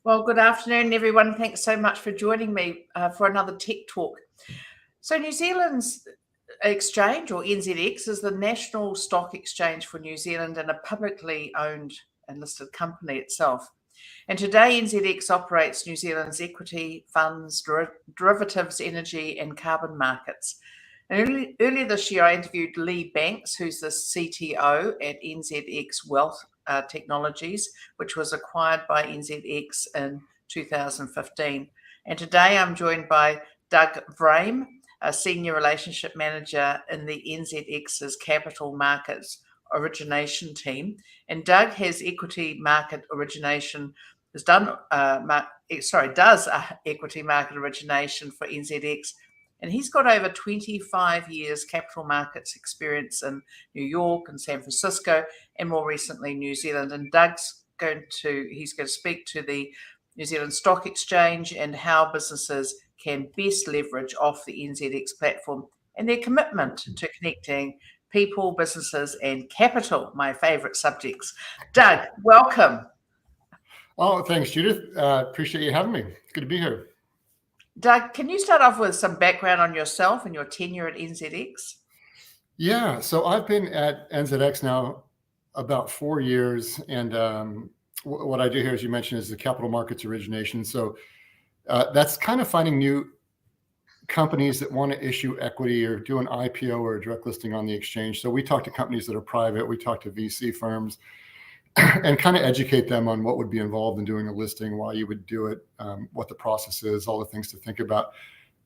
Well, good afternoon, everyone. Thanks so much for joining me for another Tech Talk. So New Zealand's exchange, or NZX, is the national stock exchange for New Zealand and a publicly owned and listed company itself. And today, NZX operates New Zealand's equity, funds, derivatives, energy and carbon markets. And earlier this year, I interviewed Lee Banks, who's the CTO at NZX Wealth Technologies, which was acquired by NZX in 2015. And today I'm joined by Doug Vrame, a Senior Relationship Manager in the NZX's Capital Markets Origination team. And Doug has equity market origination, does equity market origination for NZX. And he's got over 25 years capital markets experience in New York and San Francisco, and more recently New Zealand. And he's going to speak to the New Zealand Stock Exchange and how businesses can best leverage off the NZX platform and their commitment to connecting people, businesses, and capital, my favorite subjects. Doug, welcome. Oh, thanks, Judith. Appreciate you having me. It's good to be here. Doug, can you start off with some background on yourself and your tenure at NZX? Yeah, so I've been at NZX now about 4 years, and what I do here, as you mentioned, is the capital markets origination. So that's kind of finding new companies that want to issue equity or do an IPO or a direct listing on the exchange. So we talk to companies that are private, we talk to VC firms, and kind of educate them on what would be involved in doing a listing, why you would do it, what the process is, all the things to think about,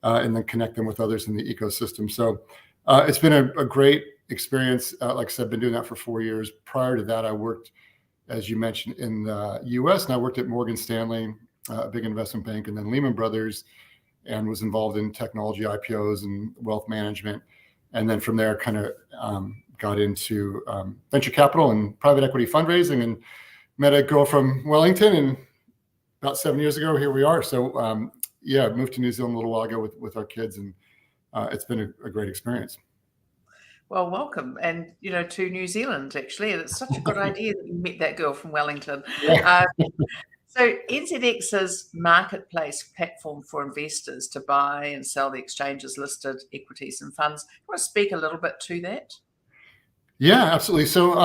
and then connect them with others in the ecosystem. So it's been a great experience. Like I said, I've been doing that for 4 years. Prior to that, I worked, as you mentioned, in the US, and I worked at Morgan Stanley, a big investment bank, and then Lehman Brothers, and was involved in technology IPOs and wealth management. And then from there, kind of got into venture capital and private equity fundraising, and met a girl from Wellington, and about 7 years ago, here we are. So yeah, moved to New Zealand a little while ago with our kids, and it's been a great experience. Well, welcome, and to New Zealand, actually. And it's such a good idea that you met that girl from Wellington. Yeah. So NZX's marketplace platform for investors to buy and sell the exchange's listed equities and funds. You want to speak a little bit to that? Yeah, absolutely. So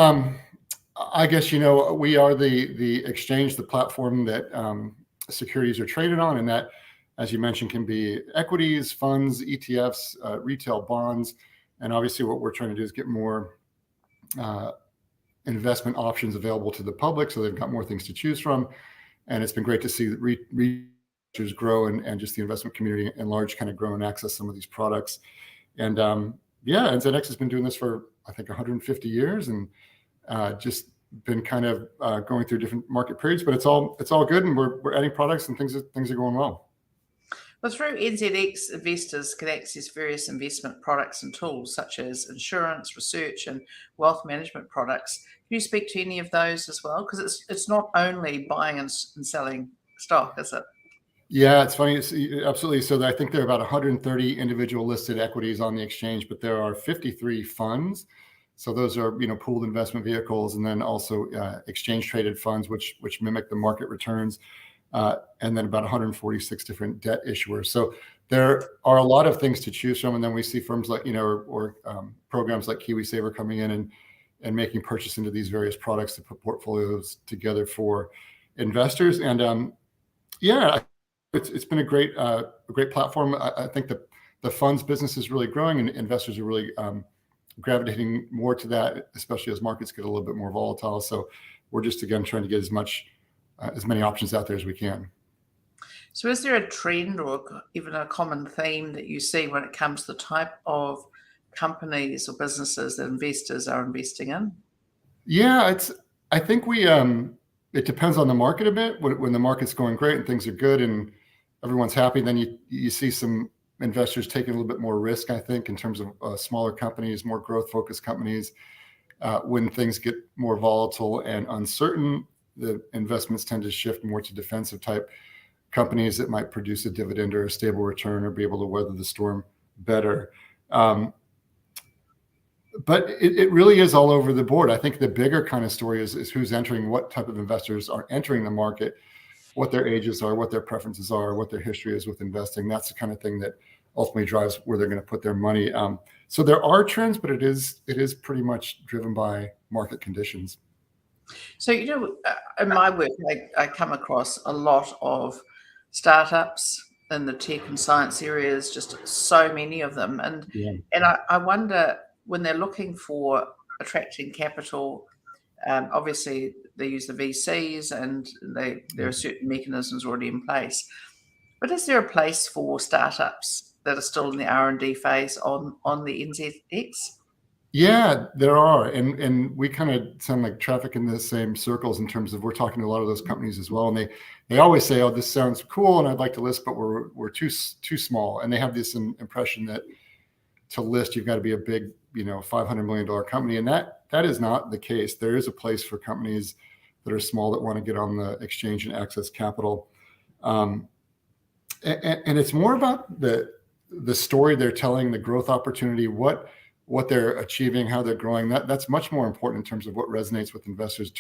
I guess, we are the exchange, the platform that securities are traded on, and that, as you mentioned, can be equities, funds, ETFs, retail bonds. And obviously what we're trying to do is get more investment options available to the public, so they've got more things to choose from. And it's been great to see researchers grow and just the investment community in large kind of grow and access some of these products. And yeah, NZX has been doing this for, I think, 150 years, and just been kind of going through different market periods, but it's all good, and we're adding products, and things are going well. Well, through NZX, investors can access various investment products and tools such as insurance, research, and wealth management products. Can you speak to any of those as well? Because it's not only buying and selling stock, is it? Yeah, it's funny. Absolutely. So I think there are about 130 individual listed equities on the exchange, but there are 53 funds. So those are, pooled investment vehicles, and then also exchange traded funds, which mimic the market returns. And then about 146 different debt issuers. So there are a lot of things to choose from. And then we see firms like, or programs like KiwiSaver coming in and making purchase into these various products to put portfolios together for investors. And yeah, it's been a great platform. I think the funds business is really growing, and investors are really gravitating more to that, especially as markets get a little bit more volatile. So we're just, again, trying to get as many options out there as we can. So is there a trend or even a common theme that you see when it comes to the type of companies or businesses that investors are investing in? Yeah, I think it depends on the market a bit. When the market's going great and things are good and everyone's happy, then you see some investors taking a little bit more risk, I think, in terms of smaller companies, more growth-focused companies. When things get more volatile and uncertain, the investments tend to shift more to defensive type companies that might produce a dividend or a stable return or be able to weather the storm better. But it really is all over the board. I think the bigger kind of story is who's entering, what type of investors are entering the market. what their ages are, what their preferences are, what their history is with investing. That's the kind of thing that ultimately drives where they're going to put their money. So there are trends, but it is pretty much driven by market conditions. So, in my work, I come across a lot of startups in the tech and science areas, just so many of them. And Yeah. I wonder, when they're looking for attracting capital, obviously they use the VCs and there are certain mechanisms already in place. But is there a place for startups that are still in the R&D phase on the NZX? Yeah, there are, and we kind of sound like traffic in the same circles in terms of we're talking to a lot of those companies as well, and they always say, "Oh, this sounds cool, and I'd like to list, but we're too small," and they have this impression that to list you've got to be a big, $500 million company, and that is not the case. There is a place for companies that are small that want to get on the exchange and access capital, and it's more about the story they're telling, the growth opportunity, what they're achieving, how they're growing. That's much more important in terms of what resonates with investors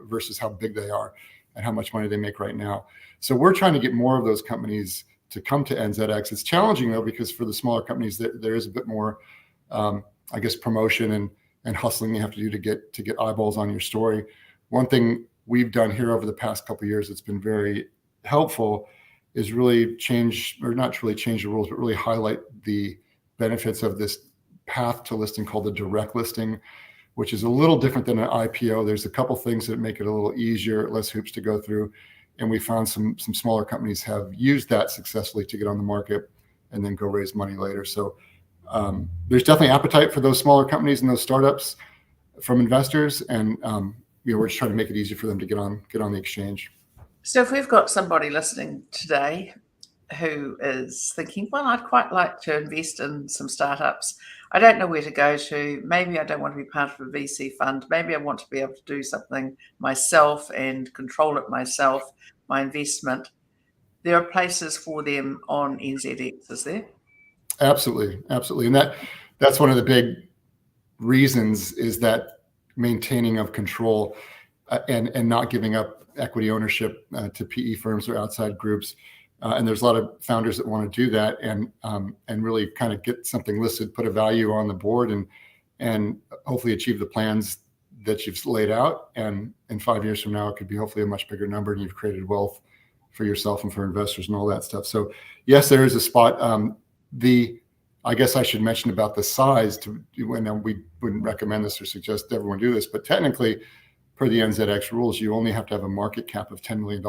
versus how big they are and how much money they make right now. So we're trying to get more of those companies to come to NZX. It's challenging though, because for the smaller companies, there is a bit more, I guess, promotion and hustling you have to do to get eyeballs on your story. One thing we've done here over the past couple of years that's been very helpful is really not really change the rules, but really highlight the benefits of this path to listing called the direct listing, which is a little different than an IPO. There's a couple things that make it a little easier, less hoops to go through. And we found some smaller companies have used that successfully to get on the market and then go raise money later. So there's definitely appetite for those smaller companies and those startups from investors. And we're just trying to make it easy for them to get on the exchange. So if we've got somebody listening today who is thinking, well, I'd quite like to invest in some startups. I don't know where to go to. Maybe I don't want to be part of a VC fund. Maybe I want to be able to do something myself and control it myself, my investment. There are places for them on NZX, is there? Absolutely. And that's one of the big reasons is that maintaining of control and not giving up equity ownership to PE firms or outside groups. And there's a lot of founders that want to do that and really kind of get something listed, put a value on the board, and hopefully achieve the plans that you've laid out. And in 5 years from now, it could be hopefully a much bigger number, and you've created wealth for yourself and for investors and all that stuff. So yes, there is a spot. I guess I should mention about the size. When we wouldn't recommend this or suggest everyone do this, but technically, per the NZX rules, you only have to have a market cap of $10 million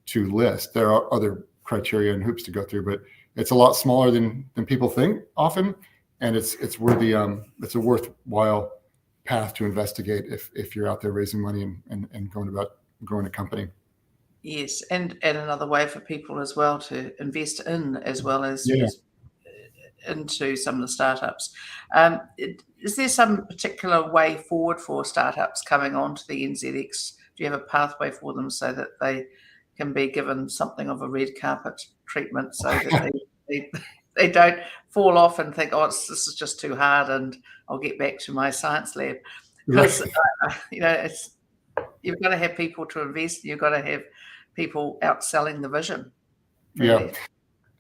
to list. There are other criteria and hoops to go through, but it's a lot smaller than people think often, and it's worthy. It's a worthwhile path to investigate if you're out there raising money and going about growing a company. Yes, and another way for people as well to invest in as well as into some of the startups. Is there some particular way forward for startups coming onto the NZX? Do you have a pathway for them so that they can be given something of a red carpet treatment so that they don't fall off and think, oh, this is just too hard and I'll get back to my science lab? Because, you've got to have people to invest. You've got to have people outselling the vision. Really. Yeah.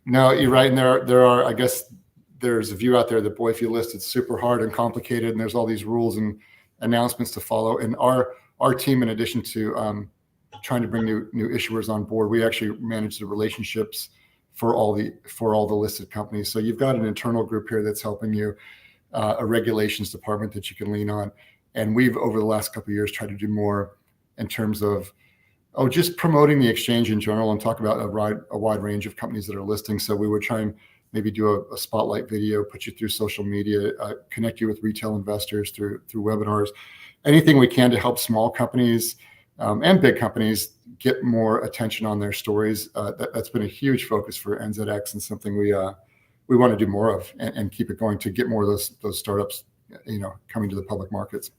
No, you're right. And there are, I guess, there's a view out there that, boy, if you list, it's super hard and complicated, and there's all these rules and announcements to follow. And our team, in addition to trying to bring new issuers on board, we actually manage the relationships for all the listed companies. So you've got an internal group here that's helping you, a regulations department that you can lean on. And we've, over the last couple of years, tried to do more in terms of just promoting the exchange in general and talk about a wide range of companies that are listing. So we would try and maybe do a spotlight video, put you through social media, connect you with retail investors through webinars, anything we can to help small companies and big companies get more attention on their stories. That's been a huge focus for NZX and something we want to do more of and keep it going to get more of those startups, coming to the public markets.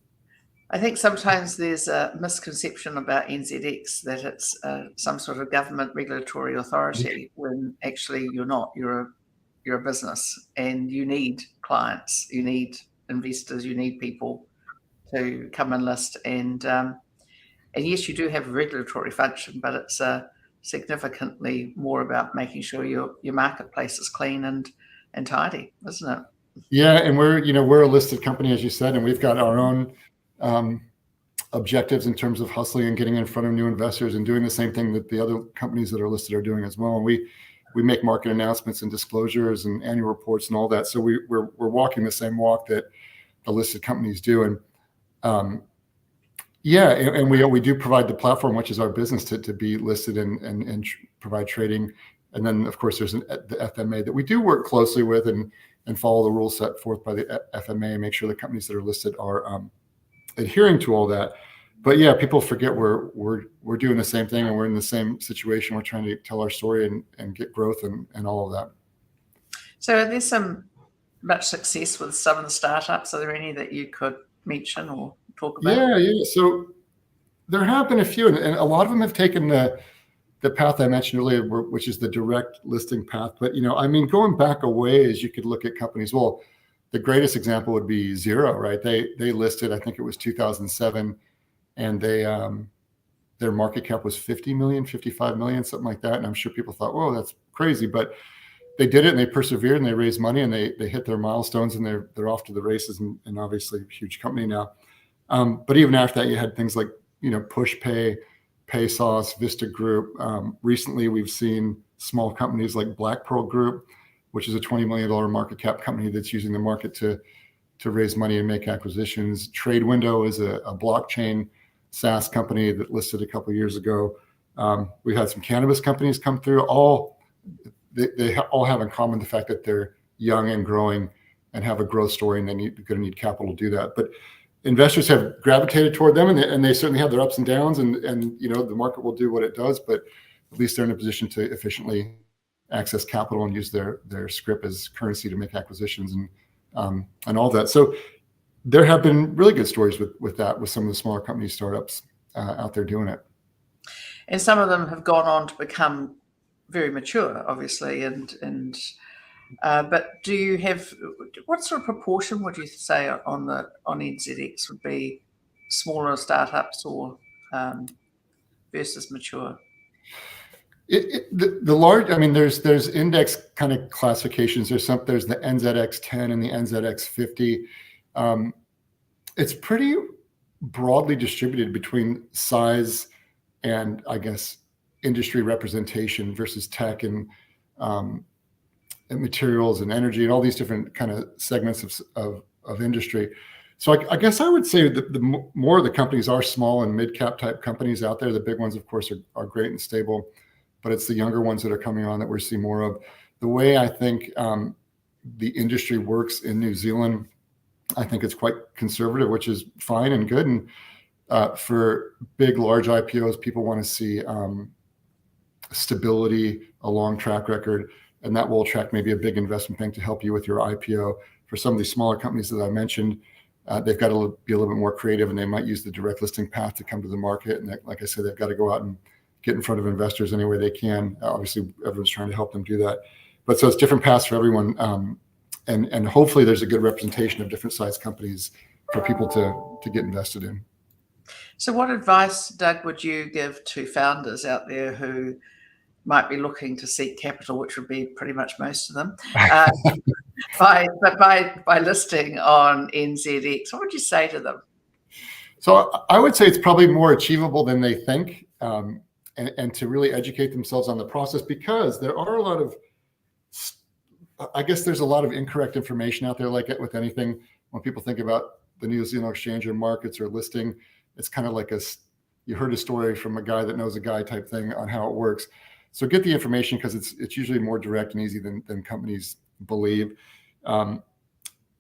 I think sometimes there's a misconception about NZX that it's some sort of government regulatory authority when actually you're not. You're a business, and you need clients, you need investors, you need people to come and list. And yes, you do have a regulatory function, but it's significantly more about making sure your marketplace is clean and tidy, isn't it? Yeah, and we're a listed company, as you said, and we've got our own objectives in terms of hustling and getting in front of new investors and doing the same thing that the other companies that are listed are doing as well. And we make market announcements and disclosures and annual reports and all that. So we're walking the same walk that the listed companies do. And and we do provide the platform, which is our business, to be listed and provide trading. And then of course there's the FMA that we do work closely with and follow the rules set forth by the FMA and make sure the companies that are listed are adhering to all that. But yeah, people forget we're doing the same thing, and we're in the same situation. We're trying to tell our story and get growth and all of that. So are there much success with some of the startups? Are there any that you could mention or talk about? Yeah. So there have been a few, and a lot of them have taken the path I mentioned earlier, which is the direct listing path. But going back a ways, you could look at companies. Well, the greatest example would be Xero, right? They listed, I think it was 2007, and their market cap was 50 million, 55 million, something like that. And I'm sure people thought, whoa, that's crazy. But they did it, and they persevered, and they raised money, and they hit their milestones, and they're off to the races, and obviously a huge company now. But even after that, you had things like PushPay, PaySauce, Vista Group. Recently, we've seen small companies like Black Pearl Group, which is a $20 million market cap company that's using the market to raise money and make acquisitions. TradeWindow is a blockchain SaaS company that listed a couple of years ago. We've had some cannabis companies come through. They all have in common the fact that they're young and growing and have a growth story, and they're going to need capital to do that. But investors have gravitated toward them, and they certainly have their ups and downs, and the market will do what it does, but at least they're in a position to efficiently access capital and use their scrip as currency to make acquisitions and all that. So there have been really good stories with some of the smaller company startups out there doing it. And some of them have gone on to become very mature, obviously, but do you have, what sort of proportion would you say on NZX would be smaller startups or versus mature? The large, there's index kind of classifications. There's the NZX 10 and the NZX 50. It's pretty broadly distributed between size and, I guess, industry representation versus tech and materials and energy and all these different kind of segments of industry. So I guess I would say that the more of the companies are small and mid-cap type companies out there. The big ones, of course, are great and stable, but it's the younger ones that are coming on that we're seeing more of. The way I think the industry works in New Zealand, I think it's quite conservative, which is fine and good. And for big, large IPOs, people want to see stability, a long track record, and that will attract maybe a big investment bank to help you with your IPO. For some of these smaller companies that I mentioned, they've got to be a little bit more creative, and they might use the direct listing path to come to the market. And like I said, they've got to go out and get in front of investors any way they can. Obviously, everyone's trying to help them do that. But so it's different paths for everyone. And hopefully there's a good representation of different size companies for people to get invested in. So what advice, Doug, would you give to founders out there who might be looking to seek capital, which would be pretty much most of them, by listing on NZX? What would you say to them? So I would say it's probably more achievable than they think, and to really educate themselves on the process, because there are there's a lot of incorrect information out there. Like with anything, when people think about the New Zealand Exchange or markets or listing, it's kind of like you heard a story from a guy that knows a guy type thing on how it works. So get the information, because it's usually more direct and easy than companies believe. And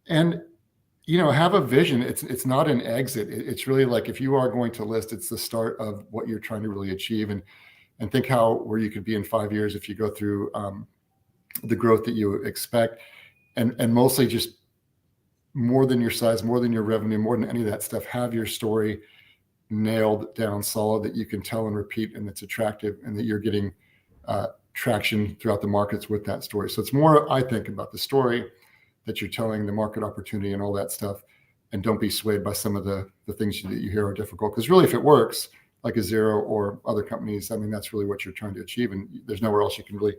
have a vision. It's not an exit. It's really like, if you are going to list, it's the start of what you're trying to really achieve, and think where you could be in 5 years if you go through the growth that you expect, and mostly just more than your size, more than your revenue, more than any of that stuff, have your story nailed down solid that you can tell and repeat, and it's attractive, and that you're getting traction throughout the markets with that story. So it's more, I think, about the story that you're telling, the market opportunity and all that stuff, and don't be swayed by some of the things that you hear are difficult. Because really, if it works, like a Zero or other companies, I mean, that's really what you're trying to achieve. And there's nowhere else you can really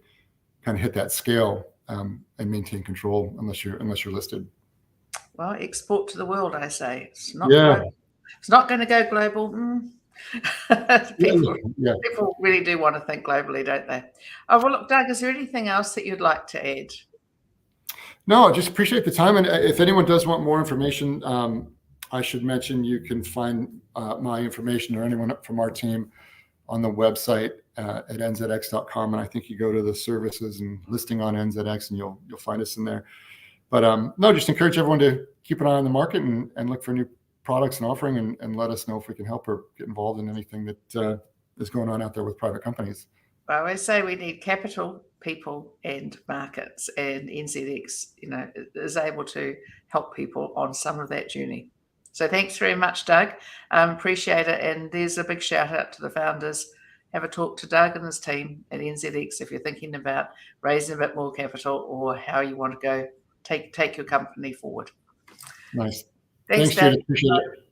kind of hit that scale and maintain control unless you're listed. Well, export to the world, I say. It's not Yeah. It's not going to go global. People really do want to think globally, don't they? Oh, well, look, Doug, is there anything else that you'd like to add? No, just appreciate the time. And if anyone does want more information, I should mention you can find my information or anyone from our team on the website at nzx.com. And I think you go to the services and listing on NZX and you'll find us in there. But no, just encourage everyone to keep an eye on the market and look for new products and offering and let us know if we can help or get involved in anything that is going on out there with private companies. I always say we need capital, people, and markets, and NZX, is able to help people on some of that journey. So thanks very much, Doug. Appreciate it. And there's a big shout out to the founders. Have a talk to Doug and his team at NZX if you're thinking about raising a bit more capital or how you want to go take your company forward. Nice. Thanks, Doug. Appreciate it.